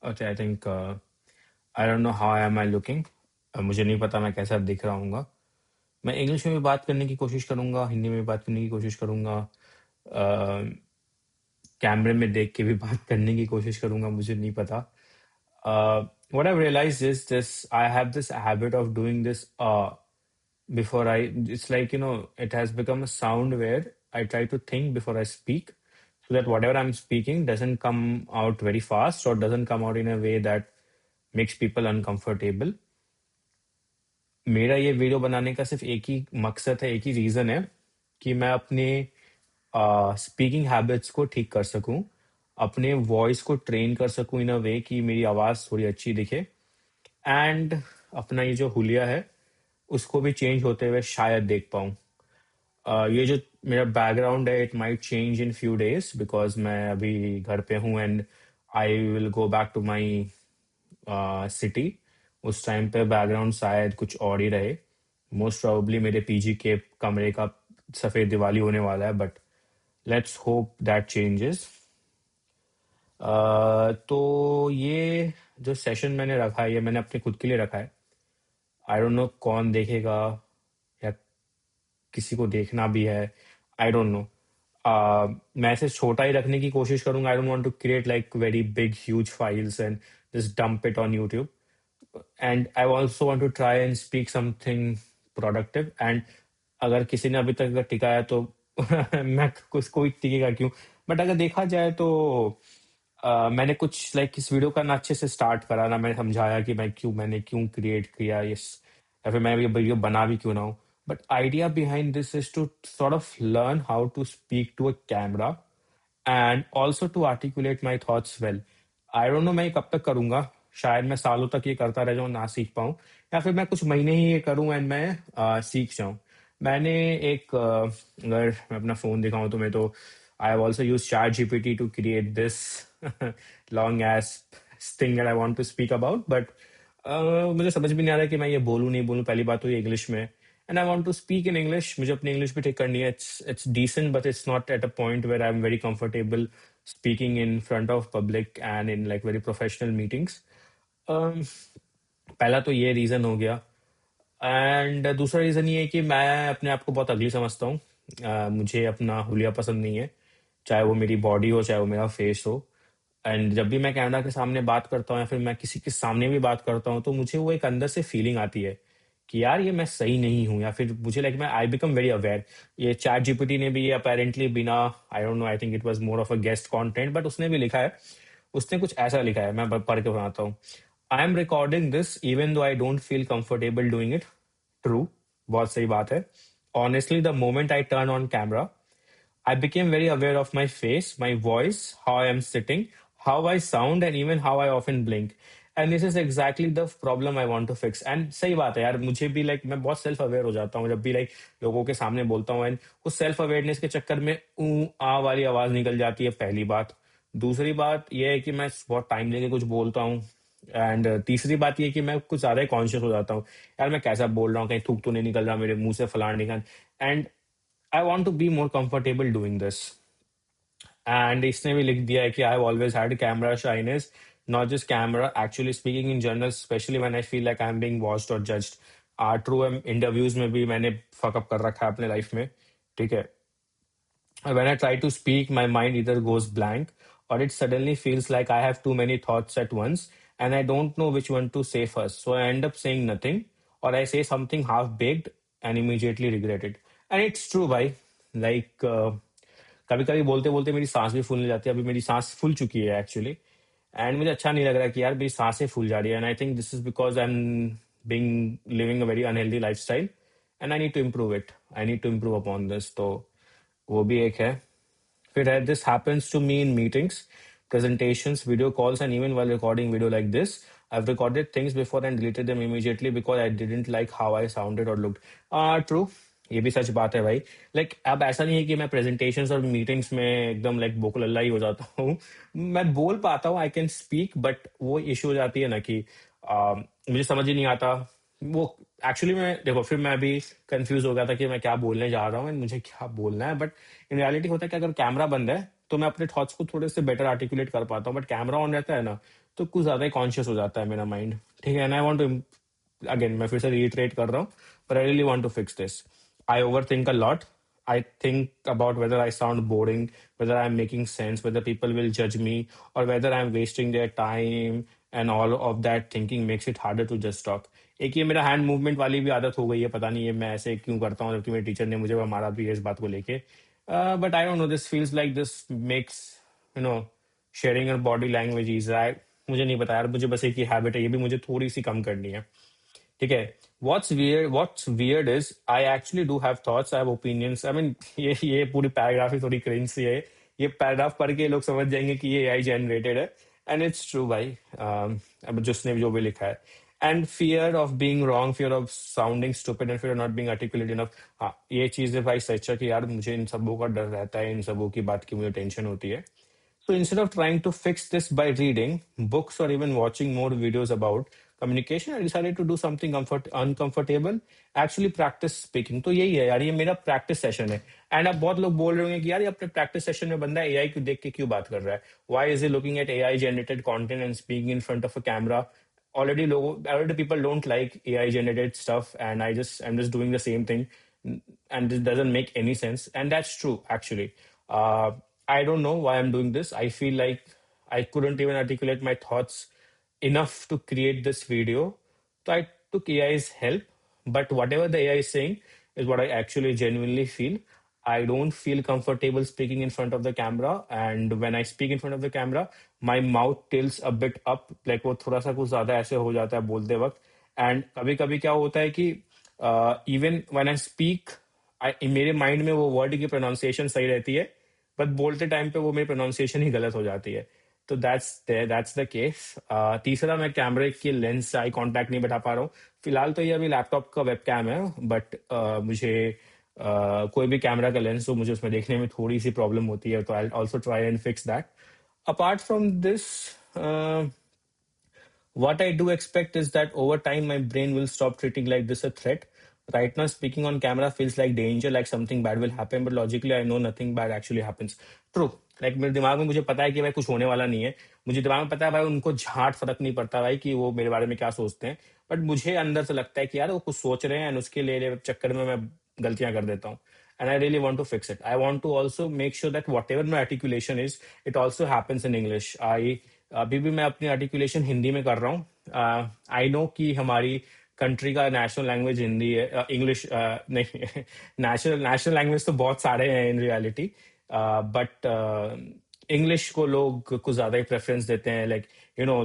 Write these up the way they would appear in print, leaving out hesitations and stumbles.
Okay, I think I don't know how am I looking. मुझे नहीं पता मैं कैसा दिख रहा हूँगा. मैं इंग्लिश में भी बात करने की कोशिश करूँगा, हिंदी में भी बात करने की कोशिश करूँगा, कैमरे में देख के भी बात करने की कोशिश करूँगा, मुझे नहीं पता. What I've realized is this: I have this habit of doing this before I. It's like it has become a sound where I try to think before I speak, so that whatever I'm speaking doesn't come out very fast or doesn't come out in a way that makes people uncomfortable. मेरा ये video बनाने का सिर्फ एक ही मकसद है, एक ही reason है कि मैं अपने स्पीकिंग हैबिट्स को ठीक कर सकूं, अपने वॉइस को ट्रेन कर सकूं इन अ वे कि मेरी आवाज थोड़ी अच्छी दिखे, एंड अपना ये जो हुलिया है उसको भी चेंज होते हुए शायद देख पाऊं. ये जो मेरा बैकग्राउंड है, it might change in few days because मैं अभी घर पे हूँ and I will go back to my city. उस टाइम पे बैकग्राउंड शायद कुछ और ही रहे. मोस्ट प्रोबेबली मेरे पीजी के कमरे का सफेद दिवाली होने वाला है, but let's hope that changes. तो ये जो सेशन मैंने रखा है, ये मैंने अपने खुद के लिए रखा है. आई डोंट नो कौन देखेगा या किसी को देखना भी है, आई डोंट नो. मैं इसे छोटा ही रखने की कोशिश करूंगा. I don't want to create like very big huge files and just dump it on YouTube. And I also want to try and speak something productive. And अगर किसी ने अभी तक अगर टिका है तो मैं उसको ही टिकेगा क्यों. बट अगर देखा जाए तो मैंने कुछ लाइक इस वीडियो का ना अच्छे से स्टार्ट करा, ना मैंने समझाया कि मैंने क्यों क्रिएट किया ये, या फिर मैं ये वीडियो बना भी क्यों ना हूँ. But idea behind this is to sort of learn how to speak to a camera and also to articulate my thoughts well. I don't know मैं ये कब तक करूंगा. शायद मैं सालों तक ये करता रह जाऊं, ना सीख पाऊं, या फिर मैं कुछ महीने ही ये करूं एंड मैं सीख जाऊं. मैंने एक अगर मैं अपना फोन दिखाऊं तो मैं तो I have also used chat GPT to create this long ass thing that I want to speak about. But मुझे समझ भी नहीं आ रहा है कि मैं ये बोलूं नहीं बोलूं. पहली बात तो ये इंग्लिश में, and I want to speak in English. मुझे अपनी इंग्लिश भी ठीक करनी है. It's decent but it's not at a point where I am very comfortable speaking in front of public and in like very professional meetings. पहला तो ये reason हो गया. एंड दूसरा रीजन ये है कि मैं अपने आप को बहुत अगली समझता हूँ. मुझे अपना हुलिया पसंद नहीं है, चाहे वो मेरी बॉडी हो चाहे वो मेरा फेस हो. एंड जब भी मैं कैमरा के सामने बात करता हूँ या फिर मैं किसी के सामने भी बात करता हूँ तो मुझे वो एक अंदर से फीलिंग आती है कि यार ये मैं सही नहीं हूँ, या फिर मुझे लाइक मैं आई बिकम वेरी अवेयर. ये चैट जीपीटी ने भी अपेरेंटली बिना, आई don't no, I think it was more of a guest content, but उसने भी लिखा है. उसने कुछ ऐसा लिखा है, मैं पढ़ के बनाता हूँ. I am recording this even though I don't feel comfortable doing it. True, बहुत सही बात है. Honestly the moment I turn on camera I became very aware of my face, my voice, how I am sitting, how I sound, and even how I often blink. And this is exactly the problem I want to fix. And सही बात है यार, मुझे भी like मैं बहुत self aware हो जाता हूँ जब भी लाइक लोगों के सामने बोलता हूँ. एंड उस सेल्फ अवेयरनेस के चक्कर में ऊ आ वाली आवाज निकल जाती है, पहली बात. दूसरी बात यह है कि मैं बहुत टाइम लेके कुछ बोलता हूँ. एंड तीसरी बात ये कि मैं कुछ ज्यादा ही कॉन्शियस हो जाता हूँ, यार मैं कैसा बोल रहा हूँ, कहीं थूक तो नहीं निकल रहा मेरे मुंह से, फलान निकल. And I want to be more comfortable doing this. And इसने भी लिख दिया है कि I have always had camera shyness, not just camera, actually speaking in general, especially when I feel like I'm being watched or judged. True, interviews में भी मैंने fuck up कर रखा है अपने लाइफ में, ठीक है. When I try to speak, my mind either goes blank or it suddenly feels like I have too many thoughts at once and I don't know which one to say first. So I end up saying nothing or I say something half baked and immediately regret it. And it's true, भाई. Like, कभी कभी बोलते बोलते मेरी सांस भी फूलने जाती है. अभी मेरी सांस फूल चुकी है एक्चुअली. एंड मुझे अच्छा नहीं लग रहा कि यार मेरी सांसें फूल जा रही है. And I think this is because I am being living a very unhealthy lifestyle and I need to improve it. I need to improve upon this. तो वो भी एक है. फिर this happens to me in meetings, presentations, video calls, and even while recording video like this. I've recorded things before and deleted them immediately because I didn't like how I sounded or looked. True. ये भी सच बात है भाई. Like अब ऐसा नहीं है कि मैं प्रेजेंटेशंस और मीटिंग्स में एकदम लाइक बोकलल्ला ही हो जाता हूँ. मैं बोल पाता हूँ, आई कैन स्पीक, बट वो इशू हो जाती है ना कि मुझे समझ ही नहीं आता. वो एक्चुअली मैं देखो फिर मैं भी कंफ्यूज हो गया था कि मैं क्या बोलने जा रहा हूँ एंड मुझे क्या बोलना है. बट इन रियलिटी होता है कि अगर कैमरा बंद है तो मैं अपने थॉट्स को थोड़े से बेटर आर्टिकुलेट कर पाता हूँ, बट कैमरा ऑन रहता है ना, तो कुछ ज़्यादा ही कॉन्शियस हो जाता है मेरा माइंड। ठीक है, and I want to, again मैं फिर से रिट्रेट कर रहा हूँ, but I really want to fix this. I overthink a lot. I think about whether I sound boring, whether I'm making sense, whether people will judge me, or whether I'm wasting their time, and all of that thinking makes it harder to just talk. एक ये मेरा hand movement वाली भी आदत हो गई है, पता नहीं ये मैं ऐसे क्यों करता हूँ, जबकि मेरे टीचर ने मुझे मारा भी है इस बात को लेके। But I don't no, this feels like this makes you know sharing your body language is, मुझे नहीं पता यार, मुझे बस एक ही हैबिट है, ये भी मुझे थोड़ी सी कम करनी है। ठीक है। What's weird is I actually do have thoughts, I have opinions. I mean, ये पूरी पैराग्राफ ही थोड़ी क्रिंज सी है। ये पैराग्राफ पढ़ के लोग समझ जाएंगे कि ये एआई जनरेटेड है, एंड इट्स ट्रू भाई। अब जिसने जो भी लिखा है, and fear of being wrong, fear of sounding stupid, and fear of not being articulate enough. हाँ, ये चीज है भाई सच है कि यार मुझे इन सबों का डर रहता है, इन सबों की बात की मुझे टेंशन होती है। So instead of trying to fix this by reading books or even watching more videos about communication, I decided to do something uncomfortable, actually practice speaking. तो यही है यार, ये मेरा प्रैक्टिस सेशन है। एंड अब बहुत लोग बोल रहे होंगे कि यार ये अपने प्रैक्टिस सेशन में बंदा एआई को देख के क्यों बात कर रहा है, why is he looking at AI generated content and speaking in front of a camera. Already people don't like AI generated stuff, and I'm just doing the same thing, and this doesn't make any sense. And that's true actually. uh, I don't know why I'm doing this. I feel like I couldn't even articulate my thoughts enough to create this video. So I took AI's help, but whatever the AI is saying is what I actually genuinely feel. I don't feel comfortable speaking in front of the camera, and when I speak in front of the camera, my mouth tilts a bit up, like वो थोड़ा सा कुछ ज्यादा ऐसे हो जाता है बोलते वक्त। एंड कभी कभी क्या होता है कि इवन व्हेन आई स्पीक, मेरे माइंड में वो वर्ड की प्रोनाउंसिएशन सही रहती है, बट बोलते टाइम पे वो मेरी प्रोनाउंसिएशन ही गलत हो जाती है। तो दैट्स द केस। तीसरा, मैं कैमरे की लेंस से आई कांटेक्ट नहीं बैठा पा रहा हूँ। फिलहाल तो ये अभी लैपटॉप का वेब कैम है, बट मुझे कोई भी कैमरा का लेंस हो, मुझे उसमें देखने में थोड़ी सी प्रॉब्लम होती है, तो I also try and fix that. Apart from this, what I do expect is that over time, my brain will stop treating like this a threat. Right now, speaking on camera feels like danger, like something bad will happen, but logically, I know nothing bad actually happens. True. Like मेरे दिमाग में मुझे पता है कि भाई कुछ होने वाला नहीं है। मुझे दिमाग में पता है भाई उनको झाट फर्क नहीं पड़ता भाई कि वो मेरे बारे में क्या सोचते हैं। बट मुझे अंदर से लगता है कि यार वो कुछ सोच रहे हैं, एंड उसके लिए चक्कर में मैं गलतियां कर देता हूँ। And I really want to fix it. I want to also make sure that whatever my articulation is, it also happens in English. अभी भी मैं अपनी आर्टिकुलेशन हिंदी में कर रहा हूँ। आई नो कि हमारी कंट्री का नेशनल लैंग्वेज हिंदी है, इंग्लिश नहीं। नेशनल लैंग्वेज तो बहुत सारे हैं इन रियलिटी, बट इंग्लिश को लोग कुछ ज्यादा ही प्रेफरेंस देते हैं। Like you know,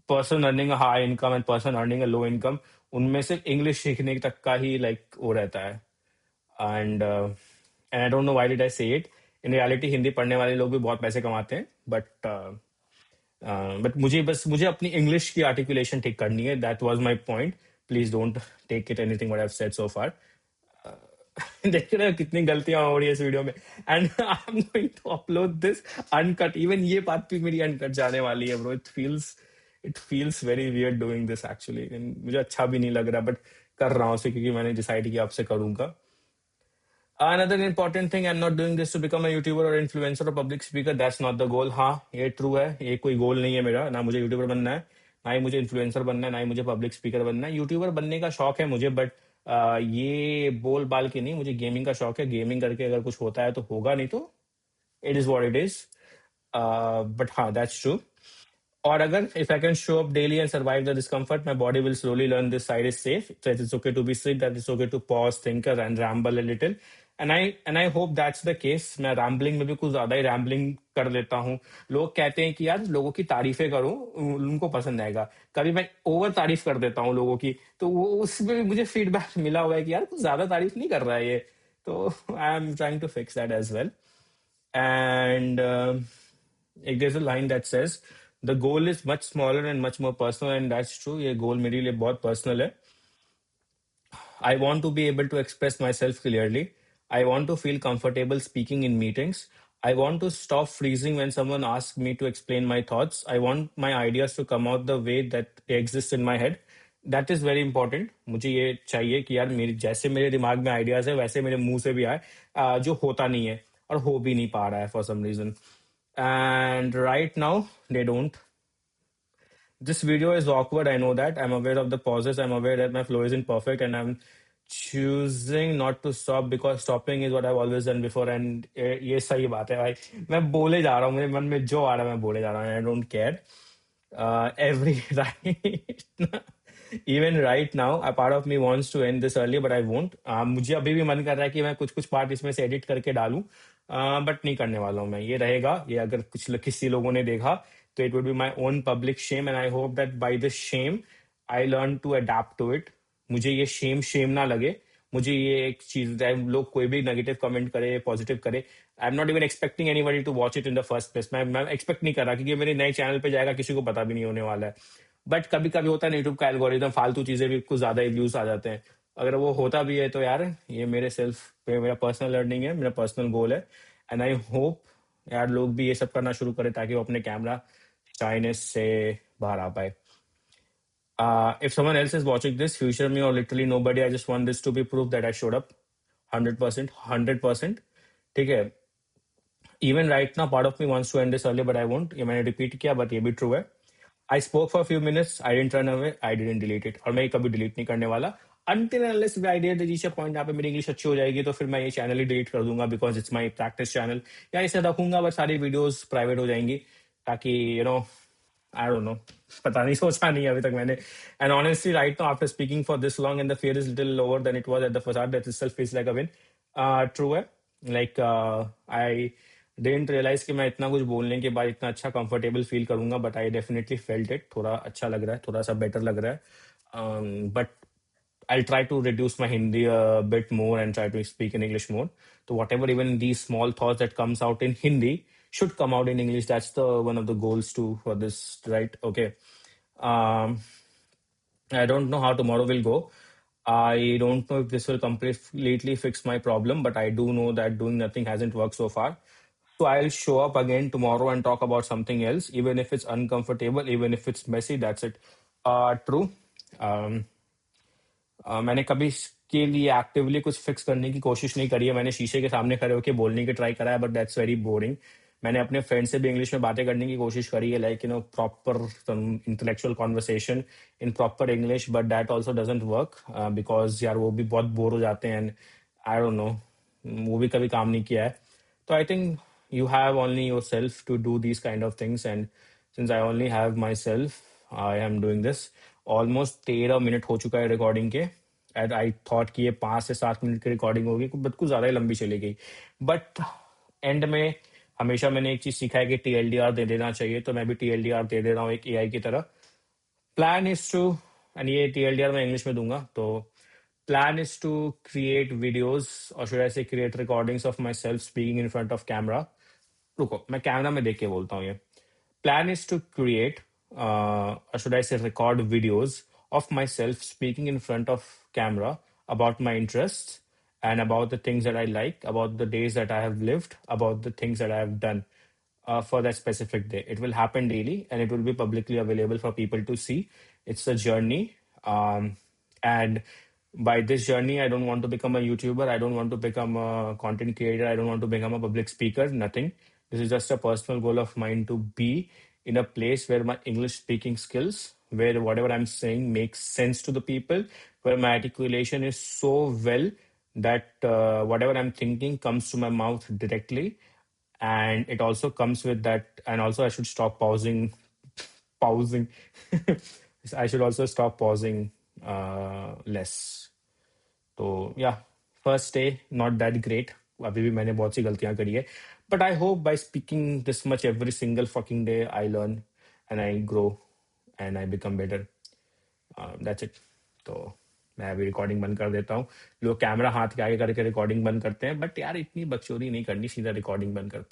person earning a high income and person earning a low income, उनमें से इंग्लिश सीखने तक का ही लाइक वो रहता है। And I don't know why did I से इट। इन रियलिटी हिंदी पढ़ने वाले लोग भी बहुत पैसे कमाते हैं, बट मुझे अपनी इंग्लिश की आर्टिकुलेशन ठीक करनी है। That was my point. Please don't take it anything what I have said so far. देख रहे हो कितनी गलतियां हो रही है इस वीडियो में, and I am going to upload this uncut. Even ये बात भी मेरी अनकट जाने वाली है bro. It feels very weird doing this actually, मुझे अच्छा भी नहीं लग रहा, बट कर रहा हूँ उसे क्योंकि मैंने डिसाइड किया आपसे करूंगा। Another important thing, I'm not doing this to become a YouTuber or influencer or public speaker. That's not the goal. हाँ, ये ट्रू है, ये कोई गोल नहीं है मेरा। ना मुझे यूट्यूबर बनना है, ना ही मुझे इन्फ्लुएंसर बनना है, ना ही मुझे पब्लिक स्पीकर बनना है। यूट्यूबर बनने का शौक है मुझे, बट ये बोल बाल के नहीं। मुझे गेमिंग का शौक है। गेमिंग करके अगर कुछ होता है तो होगा, नहीं तो it is what it is. But हाँ, दैट्स ट्रू। और अगर if I can show up daily and survive the discomfort, my body will slowly learn this side is safe. That it's okay to be sick, that it's okay to pause, think, and ramble a little. And I hope that's the case. मैं rambling में भी कुछ ज्यादा ही rambling कर लेता हूँ। लोग कहते हैं कि यार लोगों की तारीफें करो, उनको पसंद आएगा। कभी मैं ओवर तारीफ कर देता हूँ लोगों की, तो वो उसमें भी मुझे फीडबैक मिला हुआ है कि यार कुछ ज्यादा तारीफ नहीं कर रहा है ये। तो I am trying to fix that as well. And there's a line that says the goal is much smaller and much more personal, and that's true. ये गोल मेरे लिए बहुत पर्सनल है। I want to be able to express myself clearly. I want to feel comfortable speaking in meetings. I want to stop freezing when someone asks me to explain my thoughts. I want my ideas to come out the way that they exist in my head. That is very important. मुझे ये चाहिए कि यार मेरे जैसे मेरे दिमाग में आइडियाज है वैसे मेरे मुंह से भी आए, जो होता नहीं है। और हो भी नहीं पा रहा है for some reason. And right now they don't. This video is awkward. I know that. I'm aware of the pauses. I'm aware that my flow isn't perfect, and I'm choosing not to stop because stopping is what I've always done before. And ये सही बात है भाई. मैं बोले जा रहा हूँ, मेरे मन में जो आ रहा है मैं बोले जा रहा हूँ. I don't care. Every right. Even right now, a part of me wants to end this early, but I won't. मुझे अभी भी मन कर रहा है कि मैं कुछ कुछ पार्ट इसमें से एडिट करके डालूं, बट नहीं करने वाला हूँ मैं. ये रहेगा. ये अगर किसी लोगों ने देखा तो it would be my own public shame, and I hope that by this shame I learn to adapt to it. मुझे ये शेम ना लगे. मुझे ये एक चीज है, लोग कोई भी नेगेटिव कमेंट करे पॉजिटिव करे, I am not even expecting anybody to watch it in the first place. मैं एक्सपेक्ट नहीं कर रहा क्योंकि मेरे नए चैनल पे जाएगा, किसी को पता भी नहीं होने वाला है. बट कभी कभी होता है यूट्यूब का एल्गोरिदम, फालतू चीजें भी कुछ ज्यादा व्यूज आ जाते हैं. अगर वो होता भी है तो यार ये मेरे सेल्फ पे मेरा पर्सनल लर्निंग है, मेरा पर्सनल गोल है. एंड आई होप यार लोग भी ये सब करना शुरू करें ताकि वो अपने कैमरा शाइनेस से बाहर आ पाए. If someone else is watching this, future me or literally nobody, I just want this to be proof that I showed up 100%, 100%. ठीक है. Even right now, part of me wants to end this early, but I won't. ये मैंने repeat किया, but ये भी true है. I spoke for a few minutes. I didn't run away. I didn't delete it. और मैं ये कभी delete नहीं करने वाला. Until and unless I did reach a point जहाँ पे मेरी इंग्लिश अच्छी हो जाएगी तो फिर मैं ये चैनल ही डिलीट कर दूंगा because it's my practice channel. या इसे रखूंगा बस सारी वीडियोस प्राइवेट हो जाएंगी ताकि I don't know. पता नहीं, सोचा नहीं अभी तक मैंने. And honestly, right now, after speaking for this long, and the fear is little lower than it was at the facade, that itself feels like a win. True है. Like I didn't realize कि मैं इतना कुछ बोलने के बाद इतना अच्छा comfortable feel करूंगा, but I definitely felt it. थोड़ा अच्छा लग रहा है, थोड़ा सा better लग रहा है. But I'll try to reduce my Hindi a bit more and try to speak in English more. So whatever, even these small thoughts that comes out in Hindi should come out in English. That's the one of the goals too for this, right? Okay. Um, I don't know how tomorrow will go. I don't know if this will completely fix my problem, but I do know that doing nothing hasn't worked so far. So I'll show up again tomorrow and talk about something else, even if it's uncomfortable, even if it's messy. That's it. True. Um, मैंने कभी इसके लिए actively कुछ fix करने की कोशिश नहीं करी है. मैंने शीशे के सामने खड़े होकर बोलने की ट्राई करा है, बट दैट्स वेरी बोरिंग. मैंने अपने फ्रेंड से भी इंग्लिश में बातें करने की कोशिश करी है, like proper intellectual conversation in proper English, but that also doesn't work because यार वो भी बहुत बोर हो जाते हैं. एंड आई डोंट नो, वो भी कभी काम नहीं किया है. तो I think you have only yourself to do these kind of things, and since I only have myself, I am doing this. Almost 13 minute हो चुका है रिकॉर्डिंग के, एंड आई थॉट कि ये 5 से 7 मिनट की रिकॉर्डिंग होगी, बट कुछ ज्यादा ही लंबी चली गई. बट एंड में हमेशा मैंने एक चीज सीखा है कि TLDR दे देना चाहिए, तो मैं भी TLDR दे दे रहा हूँ एक AI की तरह. प्लान इज टू, एंड ये TLDR मैं इंग्लिश में दूंगा, तो plan is to create videos, or should I say create recordings of myself speaking in front of camera. रुको, मैं कैमरा में देख के बोलता हूँ ये. Plan is to create, or should I say record videos of myself speaking in front of camera about my interests and about the things that I like, about the days that I have lived, about the things that I have done for that specific day. It will happen daily and it will be publicly available for people to see. It's a journey. And by this journey, I don't want to become a YouTuber. I don't want to become a content creator. I don't want to become a public speaker. Nothing. This is just a personal goal of mine to be in a place where my English speaking skills, where whatever I'm saying makes sense to the people, where my articulation is so well that whatever I'm thinking comes to my mouth directly. And it also comes with that. And also, I should stop pausing. I should also stop pausing less. तो या first day not that great, अभी भी मैंने बहुत सी गलतियां करी है, but I hope by speaking this much every single fucking day I learn and I grow and I become better. That's it. तो मैं अभी रिकॉर्डिंग बंद कर देता हूँ. लोग कैमरा हाथ के आगे करके रिकॉर्डिंग बंद करते हैं, बट यार इतनी बकचोदी नहीं करनी, सीधा रिकॉर्डिंग बंद करते हैं.